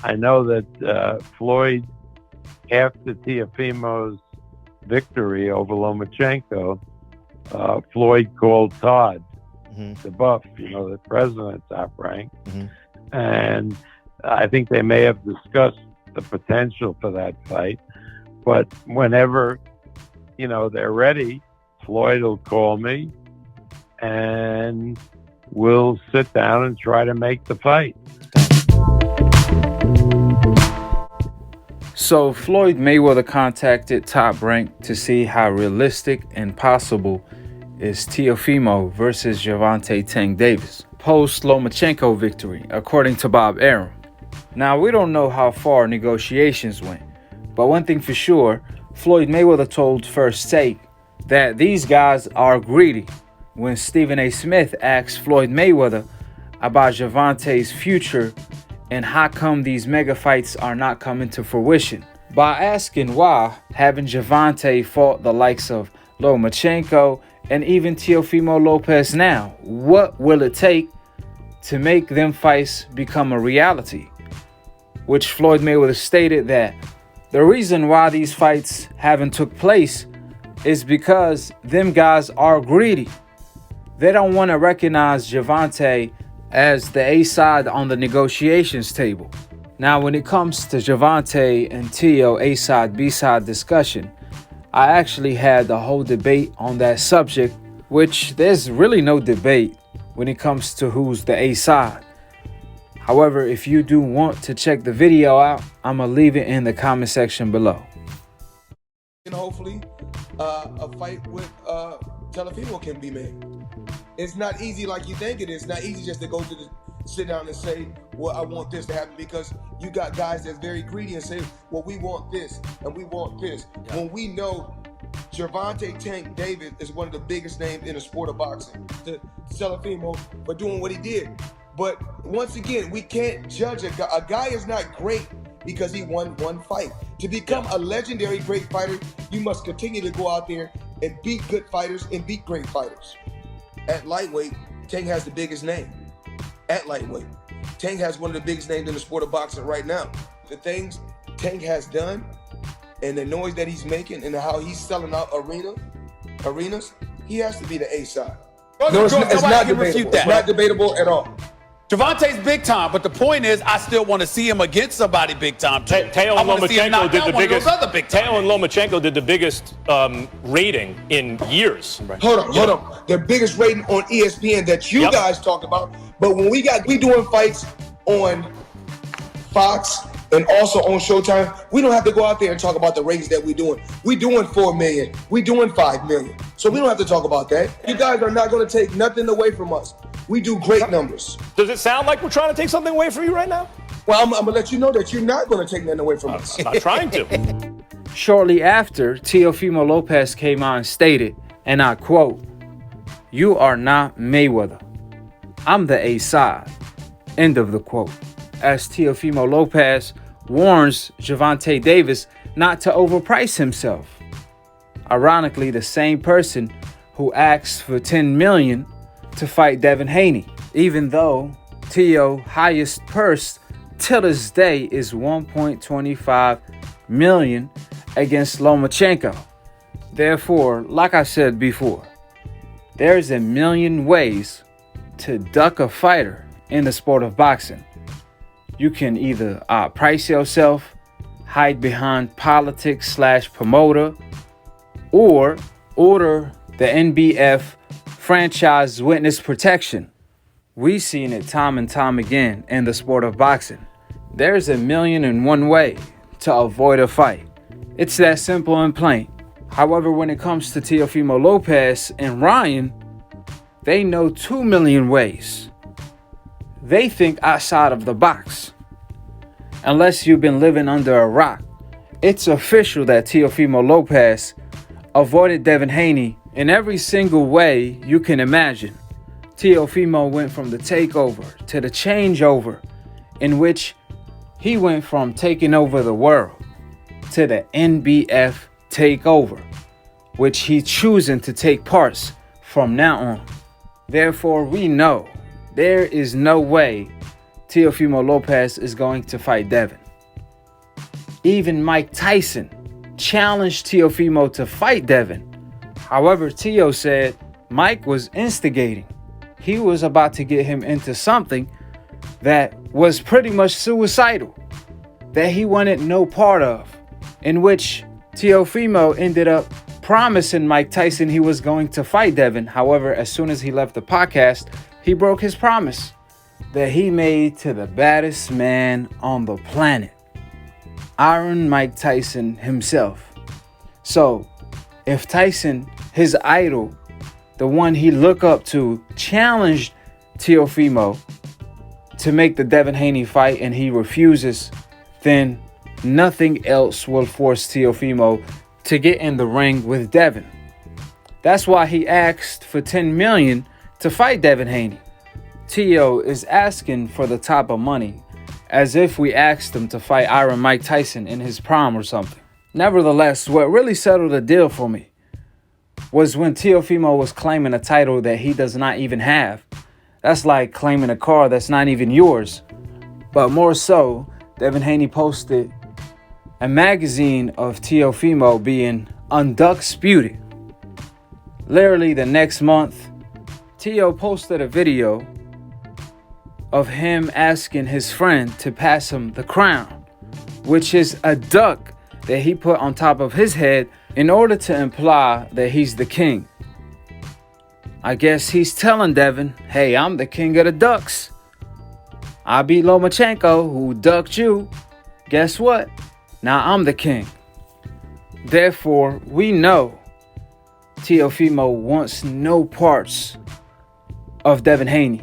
I know that Floyd, after Teofimo's victory over Lomachenko, Floyd called Todd, the buff, the president, top rank. And I think they may have discussed the potential for that fight. But whenever, they're ready, Floyd will call me and we'll sit down and try to make the fight. So Floyd Mayweather contacted Top Rank to see how realistic and possible is Teofimo versus Gervonta Tank Davis post Lomachenko victory, according to Bob Arum. Now, we don't know how far negotiations went, but one thing for sure, Floyd Mayweather told First Take that these guys are greedy when Stephen A. Smith asked Floyd Mayweather about Gervonta's future and how come these mega fights are not coming to fruition. By asking why haven't Gervonta fought the likes of Lomachenko and even Teofimo Lopez now? What will it take to make them fights become a reality? Which Floyd Mayweather stated that the reason why these fights haven't took place is because them guys are greedy. They don't want to recognize Gervonta as the A side on the negotiations table. Now, when it comes to Gervonta and Teo A side, B side discussion, I actually had the whole debate on that subject, which there's really no debate when it comes to who's the A side. However, if you do want to check the video out, I'm gonna leave it in the comment section below. And hopefully, a fight with Teofimo can be made. It's not easy like you think it is. It's not easy just to go to sit down and say, well, I want this to happen, because you got guys that's very greedy and say, well, we want this and we want this. Yeah. When we know Gervonta Tank Davis is one of the biggest names in the sport of boxing, to Teofimo for doing what he did. But once again, we can't judge a guy. A guy is not great because he won one fight. To become a legendary great fighter, you must continue to go out there and beat good fighters and beat great fighters. At lightweight, Tank has the biggest name. At lightweight, Tank has one of the biggest names in the sport of boxing right now. The things Tank has done and the noise that he's making and how he's selling out arenas, he has to be the A side. No, it's not debatable. It's not debatable at all. Gervonta's big time, but the point is, I still want to see him against somebody big time. Teo and Lomachenko did the biggest. Teo and Lomachenko did the biggest rating in years. Right. Hold on. The biggest rating on ESPN that you guys talk about. But when we doing fights on Fox and also on Showtime, we don't have to go out there and talk about the ratings that we doing. We doing 4 million. We doing 5 million. So we don't have to talk about that. You guys are not going to take nothing away from us. We do great numbers. Does it sound like we're trying to take something away from you right now? Well, I'm going to let you know that you're not going to take nothing away from us. I'm not trying to. Shortly after, Teofimo Lopez came out and stated, and I quote, "You are not Mayweather. I'm the A side." End of the quote. As Teofimo Lopez warns Gervonta Davis not to overprice himself. Ironically, the same person who asked for $10 million to fight Devin Haney, even though Teo's highest purse till this day is $1.25 million against Lomachenko. Therefore, like I said before, there's a million ways to duck a fighter in the sport of boxing. You can either outprice yourself, hide behind politics/promoter, or order the NBF franchise witness protection. We've seen it time and time again in the sport of boxing. There's a million and one way to avoid a fight. It's that simple and plain. However, when it comes to Teofimo Lopez and Ryan, they know 2 million ways. They think outside of the box. Unless you've been living under a rock, it's official that Teofimo Lopez avoided Devin Haney in every single way you can imagine. Teofimo went from the takeover to the changeover, in which he went from taking over the world to the NBF takeover, which he's choosing to take parts from now on. Therefore, we know there is no way Teofimo Lopez is going to fight Devin. Even Mike Tyson challenged Teofimo to fight Devin. However, Teo said Mike was instigating. He was about to get him into something that was pretty much suicidal, that he wanted no part of, in which Teofimo ended up promising Mike Tyson he was going to fight Devin. However, as soon as he left the podcast, he broke his promise that he made to the baddest man on the planet, Iron Mike Tyson himself. So, if Tyson, his idol, the one he looked up to, challenged Teofimo to make the Devin Haney fight and he refuses, then nothing else will force Teofimo to get in the ring with Devin. That's why he asked for $10 million to fight Devin Haney. Teo is asking for the type of money as if we asked him to fight Iron Mike Tyson in his prime or something. Nevertheless, what really settled the deal for me was when Teofimo was claiming a title that he does not even have. That's like claiming a car that's not even yours. But more so, Devin Haney posted a magazine of Teofimo being undisputed. Literally the next month, Teo posted a video of him asking his friend to pass him the crown, which is a duck that he put on top of his head in order to imply that he's the king. I guess he's telling Devin, hey, I'm the king of the ducks. I beat Lomachenko, who ducked you. Guess what? Now I'm the king. Therefore, we know Teofimo wants no parts of Devin Haney.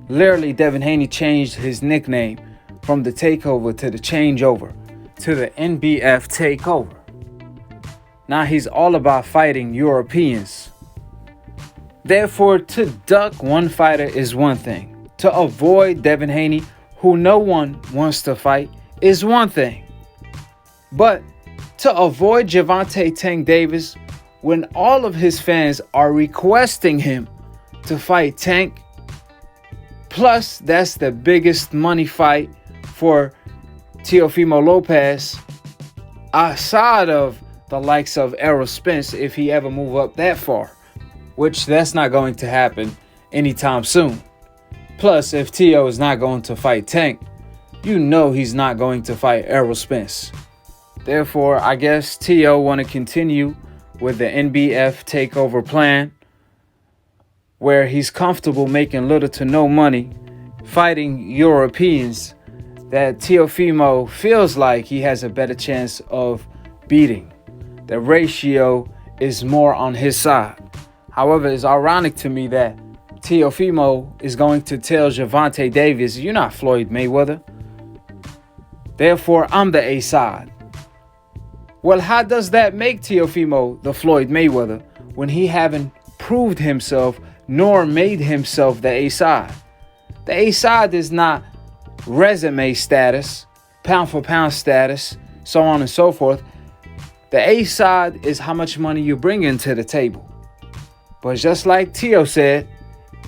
Literally, Devin Haney changed his nickname from the takeover to the changeover to the NBF takeover. Now he's all about fighting Europeans. Therefore, to duck one fighter is one thing. To avoid Devin Haney, who no one wants to fight, is one thing. But to avoid Gervonta Tank Davis when all of his fans are requesting him to fight Tank, plus that's the biggest money fight for Teofimo Lopez outside of the likes of Errol Spence if he ever move up that far, which that's not going to happen anytime soon. Plus, if Teo is not going to fight Tank, you know he's not going to fight Errol Spence. Therefore, I guess Teo want to continue with the NBF takeover plan, where he's comfortable making little to no money fighting Europeans that Teofimo feels like he has a better chance of beating. The ratio is more on his side. However, it's ironic to me that Teofimo is going to tell Gervonta Davis, you're not Floyd Mayweather. Therefore, I'm the A side. Well, how does that make Teofimo the Floyd Mayweather when he haven't proved himself nor made himself the A side? The A side is not resume status, pound for pound status, so on and so forth. The A side is how much money you bring into the table. But just like Teo said,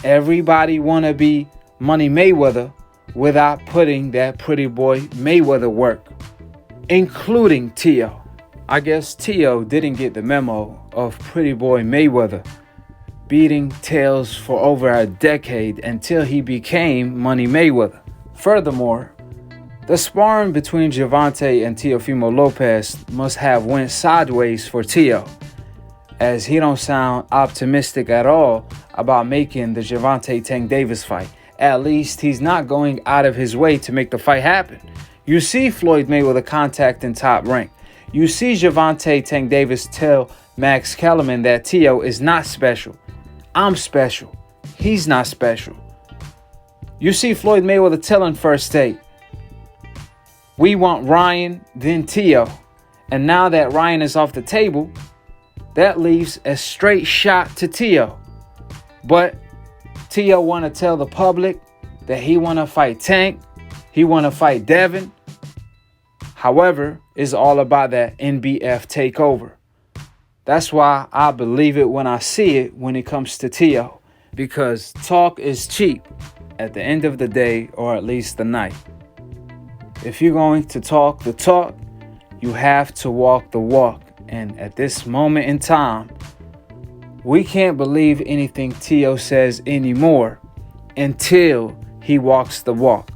everybody want to be Money Mayweather without putting that pretty boy Mayweather work, including Teo. I guess Teo didn't get the memo of pretty boy Mayweather beating tails for over a decade until he became Money Mayweather. Furthermore, the sparring between Gervonta and Teofimo Lopez must have went sideways for Teo, as he don't sound optimistic at all about making the Gervonta Tank Davis fight. At least he's not going out of his way to make the fight happen. You see Floyd Mayweather contacting Top Rank. You see Gervonta Tank Davis tell Max Kellerman that Teo is not special. I'm special. He's not special. You see Floyd Mayweather telling First Take, we want Ryan, then Teo. And now that Ryan is off the table, that leaves a straight shot to Teo. But Teo want to tell the public that he want to fight Tank. He want to fight Devin. However, it's all about that NBF takeover. That's why I believe it when I see it when it comes to Teo. Because talk is cheap. at the end of the day, or at least the night. If you're going to talk the talk, you have to walk the walk. And at this moment in time, we can't believe anything Tio says anymore until he walks the walk.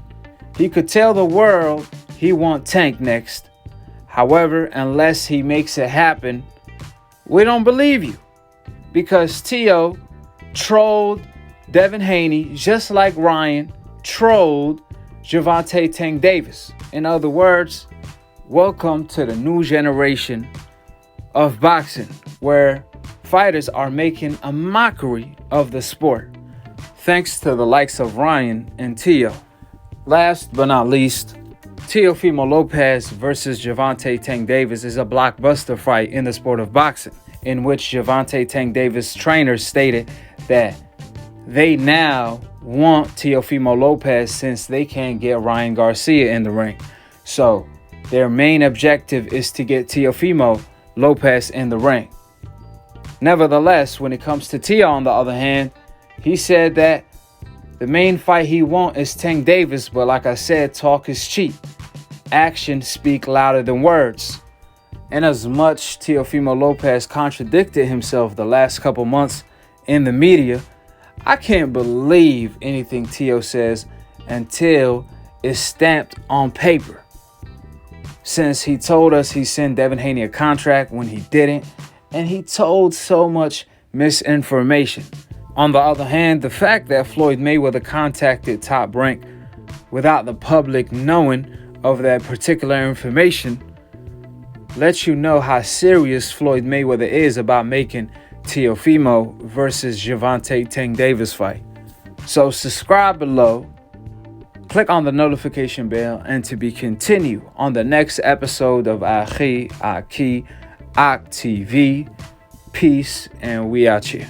He could tell the world he wants Tank next. However, unless he makes it happen, we don't believe you. Because Tio trolled Devin Haney just like Ryan trolled Gervonta Tank Davis. In other words, welcome to the new generation of boxing, where fighters are making a mockery of the sport, thanks to the likes of Ryan and Tio. Last but not least, Teofimo Lopez versus Gervonta Tank Davis is a blockbuster fight in the sport of boxing, in which Gervonta Tank Davis' trainer stated that they now want Teofimo Lopez since they can't get Ryan Garcia in the ring. So their main objective is to get Teofimo Lopez in the ring. Nevertheless, when it comes to Tio, on the other hand, he said that the main fight he wants is Tank Davis, but like I said, talk is cheap. Actions speak louder than words. And as much Teofimo Lopez contradicted himself the last couple months in the media, I can't believe anything Tio says until it's stamped on paper. Since he told us he sent Devin Haney a contract when he didn't, and he told so much misinformation. On the other hand, the fact that Floyd Mayweather contacted Top Rank without the public knowing of that particular information lets you know how serious Floyd Mayweather is about making Teofimo versus Gervonta Tank Davis fight. So subscribe below, click on the notification bell, and to be continued on the next episode of Akhi TV. Peace, and we out here.